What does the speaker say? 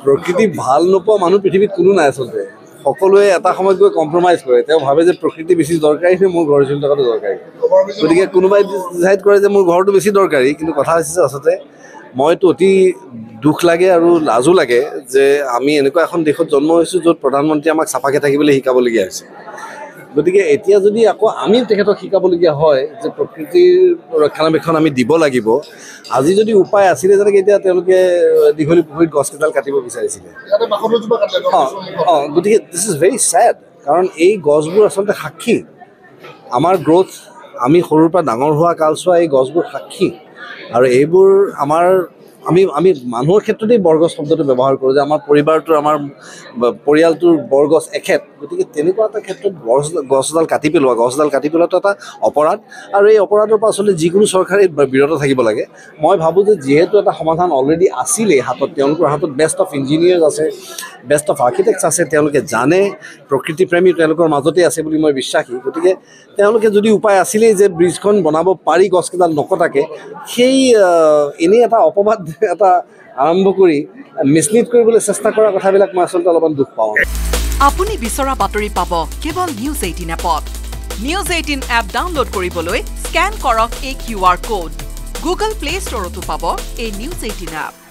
প্ৰকৃতি ভাল নোপোৱা মানুহ পৃথিৱীত কোনো নাই আচলতে সকলোৱে এটা সময়ত গৈ কম্প্ৰমাইজ কৰে তেওঁ ভাবে যে প্ৰকৃতি বেছি দৰকাৰী নে মোৰ ঘৰ চলি থকাটো দৰকাৰী গতিকে কোনোবাই ডিচাইড কৰে যে মোৰ ঘৰটো বেছি দৰকাৰী কিন্তু কথা হৈছে আচলতে মইতো অতি দুখ লাগে আৰু লাজো লাগে যে আমি এনেকুৱা এখন দেশত জন্ম হৈছোঁ য'ত প্ৰধানমন্ত্ৰী আমাক চাফাকৈ থাকিবলৈ শিকাবলগীয়া হৈছে গতিকে এতিয়া যদি আকৌ আমি তেখেতক শিকাবলগীয়া হয় যে প্ৰকৃতিৰ ৰক্ষণাবেক্ষণ আমি দিব লাগিব আজি যদি উপায় আছিলে যেনেকৈ এতিয়া তেওঁলোকে দীঘলী পুখুৰীত গছকেইডাল কাটিব বিচাৰিছিলে গতিকে দিছ ইজ ভেৰি ছেড কাৰণ এই গছবোৰ আচলতে সাক্ষী আমাৰ গ্ৰ'থ আমি সৰুৰ পৰা ডাঙৰ হোৱা কালচোৱা এই গছবোৰ সাক্ষী আৰু এইবোৰ আমাৰ আমি মানুহৰ ক্ষেত্ৰতেই বৰগছ শব্দটো ব্যৱহাৰ কৰোঁ যে আমাৰ পৰিবাৰটোৰ আমাৰ পৰিয়ালটোৰ বৰগছ এখেত গতিকে তেনেকুৱা এটা ক্ষেত্ৰত গছডাল কাটি পেলোৱাটো এটা অপৰাধ আৰু এই অপৰাধৰ পৰা আচলতে যিকোনো চৰকাৰে বিৰত থাকিব লাগে মই ভাবোঁ যে যিহেতু এটা সমাধান অলৰেডি আছিলেই হাতত তেওঁলোকৰ হাতত বেষ্ট অফ ইঞ্জিনিয়াৰ্ছ আছে বেষ্ট অফ আৰ্কিটেক্টছ আছে তেওঁলোকে জানে প্ৰকৃতিপ্ৰেমী তেওঁলোকৰ মাজতে আছে বুলি মই বিশ্বাসী গতিকে তেওঁলোকে যদি উপায় আছিলেই যে ব্ৰিজখন বনাব পাৰি গছকেইডাল নকটাকৈ সেই এনেই এটা অপবাদ এটা আৰম্ভ কৰি মিছলিড কৰিবলৈ চেষ্টা কৰা কথাবিলাক মই আচলতে অলপমান দুখ পাওঁ আপুনি বিচৰা বাতৰি পাব কেৱল নিউজ 18 এপত নিউজ 18 এপ ডাউনলোড কৰিবলৈ স্কেন কৰক এই QR কোড গুগল প্লে ষ্টৰতো পাব এই নিউজ 18 এপ